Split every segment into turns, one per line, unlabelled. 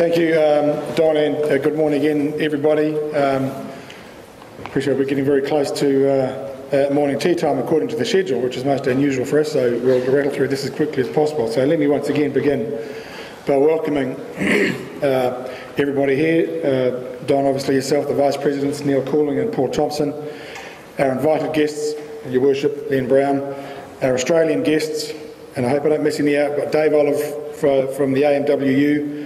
Thank you, Don, and good morning again, everybody. Appreciate we're getting very close to morning tea time according to the schedule, which is most unusual for us, so we'll rattle through this as quickly as possible. So let me once again begin by welcoming everybody here. Don, obviously yourself, the Vice Presidents, Neil Cooling and Paul Thompson, our invited guests, Your Worship, Ian Brown, our Australian guests, and I hope I don't miss any out, but Dave Olive from the AMWU,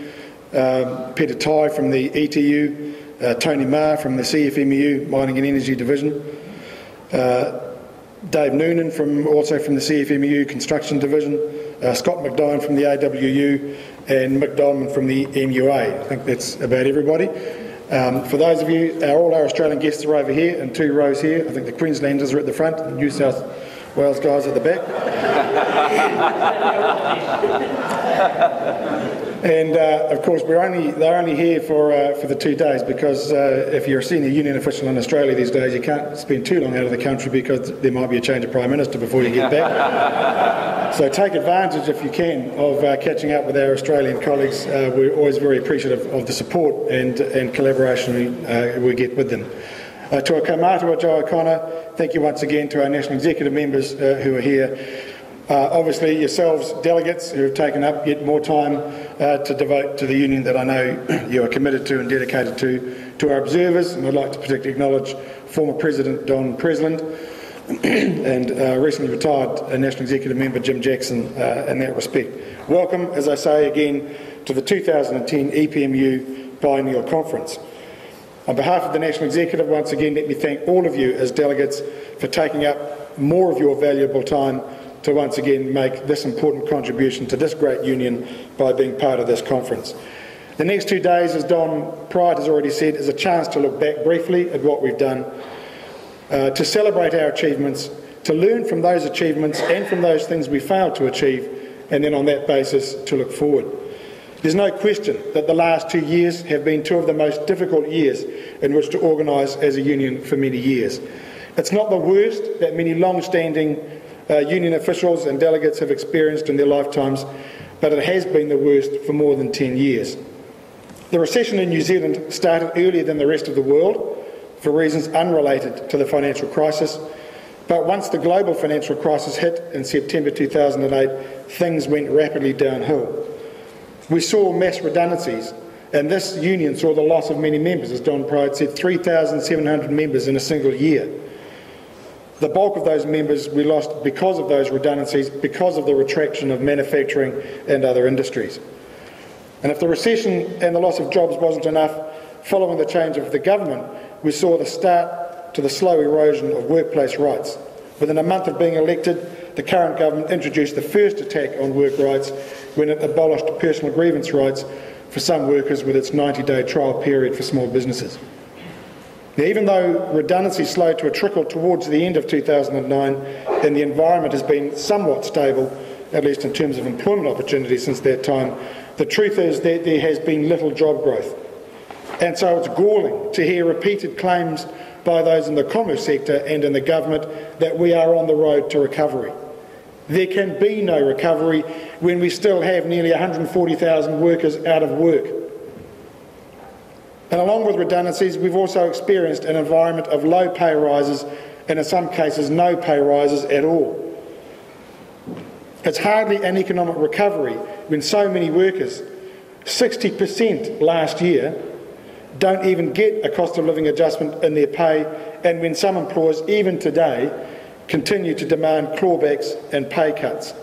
Peter Ty from the ETU, Tony Marr from the CFMU Mining and Energy Division, Dave Noonan also from the CFMU Construction Division, Scott McDine from the AWU, and Mick Dolman from the MUA. I think that's about everybody. For those of you, all our Australian guests are over here in two rows here. I think the Queenslanders are at the front, the New South Wales guys at the back. And of course, they're only here for the 2 days because if you're a senior union official in Australia these days, you can't spend too long out of the country because there might be a change of Prime Minister before you get back. So take advantage, if you can, of catching up with our Australian colleagues. We're always very appreciative of the support and collaboration we get with them. To our kaumātua, Joe O'Connor, thank you once again to our National Executive members who are here. Obviously yourselves, delegates, who have taken up yet more time to devote to the union that I know you are committed to and dedicated to our observers, and I'd like to particularly acknowledge former President Don Presland and recently retired National Executive member Jim Jackson in that respect. Welcome, as I say again, to the 2010 EPMU Biennial Conference. On behalf of the National Executive, once again, let me thank all of you as delegates for taking up more of your valuable time to once again make this important contribution to this great union by being part of this conference. The next 2 days, as Don Pride has already said, is a chance to look back briefly at what we've done, to celebrate our achievements, to learn from those achievements and from those things we failed to achieve, and then on that basis to look forward. There's no question that the last 2 years have been two of the most difficult years in which to organise as a union for many years. It's not the worst that many long-standing union officials and delegates have experienced in their lifetimes, but it has been the worst for more than 10 years. The recession in New Zealand started earlier than the rest of the world for reasons unrelated to the financial crisis, but once the global financial crisis hit in September 2008, things went rapidly downhill. We saw mass redundancies, and this union saw the loss of many members. As Don Pride said, 3,700 members in a single year. The bulk of those members we lost because of those redundancies, because of the retraction of manufacturing and other industries. And if the recession and the loss of jobs wasn't enough, following the change of the government, we saw the start to the slow erosion of workplace rights. Within a month of being elected, the current government introduced the first attack on work rights when it abolished personal grievance rights for some workers with its 90-day trial period for small businesses. Now, even though redundancy slowed to a trickle towards the end of 2009 and the environment has been somewhat stable, at least in terms of employment opportunities since that time, the truth is that there has been little job growth. And so it's galling to hear repeated claims by those in the commerce sector and in the government that we are on the road to recovery. There can be no recovery when we still have nearly 140,000 workers out of work. And along with redundancies, we've also experienced an environment of low pay rises and in some cases no pay rises at all. It's hardly an economic recovery when so many workers, 60% last year, don't even get a cost of living adjustment in their pay, and when some employers, even today, continue to demand clawbacks and pay cuts.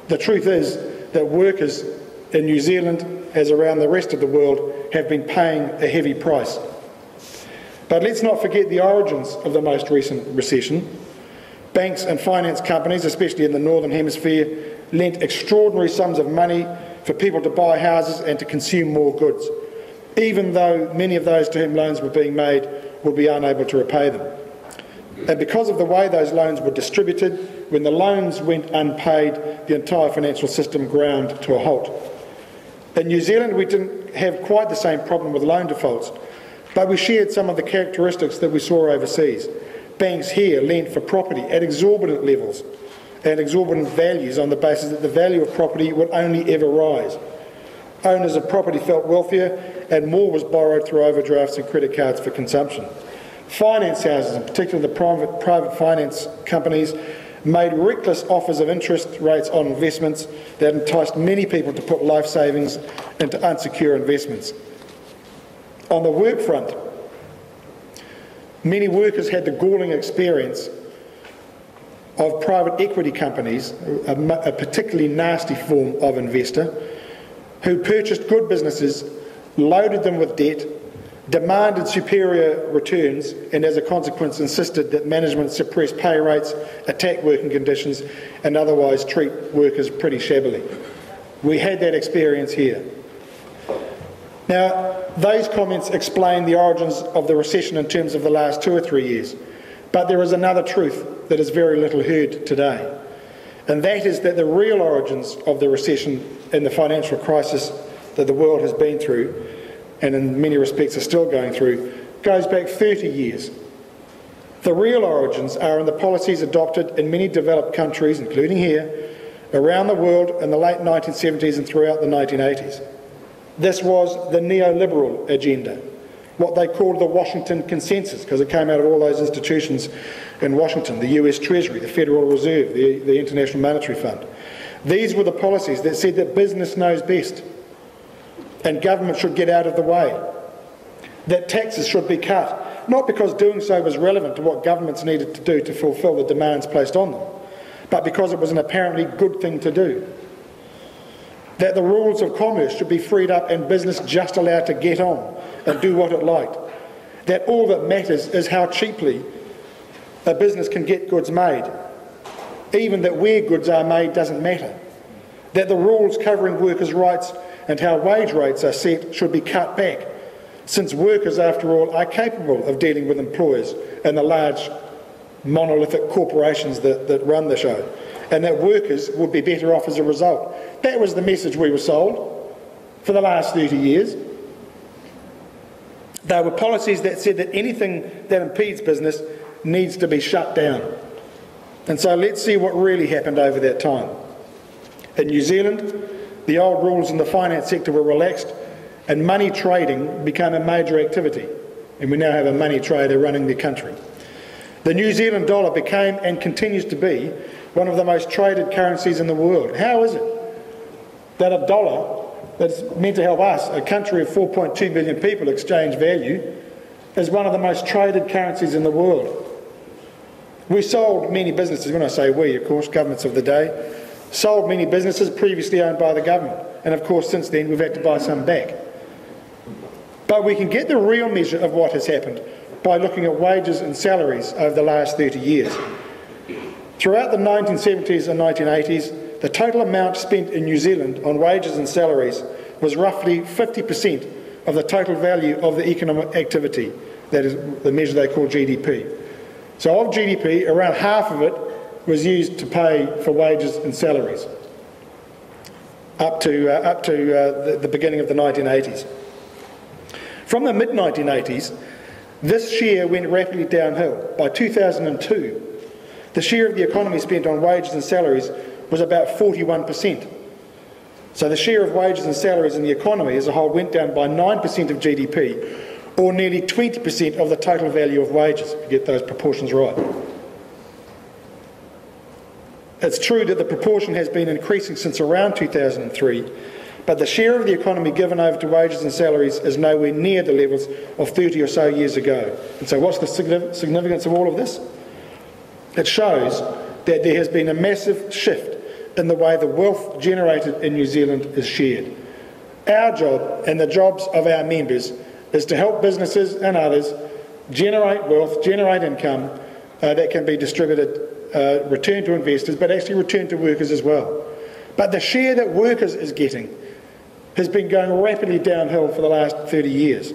The truth is that workers in New Zealand, as around the rest of the world, have been paying a heavy price. But let's not forget the origins of the most recent recession. Banks and finance companies, especially in the Northern Hemisphere, lent extraordinary sums of money for people to buy houses and to consume more goods, even though many of those to whom loans were being made would be unable to repay them. And because of the way those loans were distributed, when the loans went unpaid, the entire financial system ground to a halt. In New Zealand, we didn't have quite the same problem with loan defaults, but we shared some of the characteristics that we saw overseas. Banks here lent for property at exorbitant levels and exorbitant values on the basis that the value of property would only ever rise. Owners of property felt wealthier, and more was borrowed through overdrafts and credit cards for consumption. Finance houses, in particular the private finance companies, made reckless offers of interest rates on investments that enticed many people to put life savings into unsecure investments. On the work front, many workers had the galling experience of private equity companies, a particularly nasty form of investor, who purchased good businesses, loaded them with debt, demanded superior returns, and as a consequence insisted that management suppress pay rates, attack working conditions, and otherwise treat workers pretty shabbily. We had that experience here. Now, those comments explain the origins of the recession in terms of the last 2 or 3 years, but there is another truth that is very little heard today, and that is that the real origins of the recession and the financial crisis that the world has been through, and in many respects are still going through, goes back 30 years. The real origins are in the policies adopted in many developed countries, including here, around the world in the late 1970s and throughout the 1980s. This was the neoliberal agenda, what they called the Washington Consensus, because it came out of all those institutions in Washington, the US Treasury, the Federal Reserve, the International Monetary Fund. These were the policies that said that business knows best and government should get out of the way, that taxes should be cut, not because doing so was relevant to what governments needed to do to fulfil the demands placed on them, but because it was an apparently good thing to do, that the rules of commerce should be freed up and business just allowed to get on and do what it liked, that all that matters is how cheaply a business can get goods made, even that where goods are made doesn't matter, that the rules covering workers' rights and how wage rates are set should be cut back, since workers, after all, are capable of dealing with employers and the large monolithic corporations that run the show, and that workers would be better off as a result. That was the message we were sold for the last 30 years. They were policies that said that anything that impedes business needs to be shut down. And so let's see what really happened over that time. In New Zealand, the old rules in the finance sector were relaxed and money trading became a major activity, and we now have a money trader running the country. The New Zealand dollar became and continues to be one of the most traded currencies in the world. How is it that a dollar that's meant to help us, a country of 4.2 billion people, exchange value, is one of the most traded currencies in the world? We sold many businesses, when I say we, of course, governments of the day, sold many businesses previously owned by the government, and of course since then we've had to buy some back. But we can get the real measure of what has happened by looking at wages and salaries over the last 30 years. Throughout the 1970s and 1980s, the total amount spent in New Zealand on wages and salaries was roughly 50% of the total value of the economic activity, that is the measure they call GDP. So of GDP, around half of it was used to pay for wages and salaries up to the beginning of the 1980s. From the mid-1980s, this share went rapidly downhill. By 2002, the share of the economy spent on wages and salaries was about 41%. So the share of wages and salaries in the economy as a whole went down by 9% of GDP, or nearly 20% of the total value of wages, if you get those proportions right. It's true that the proportion has been increasing since around 2003, but the share of the economy given over to wages and salaries is nowhere near the levels of 30 or so years ago. And so what's the significance of all of this? It shows that there has been a massive shift in the way the wealth generated in New Zealand is shared. Our job and the jobs of our members is to help businesses and others generate wealth, generate income that can be distributed, returned to investors, but actually returned to workers as well. But the share that workers is getting has been going rapidly downhill for the last 30 years.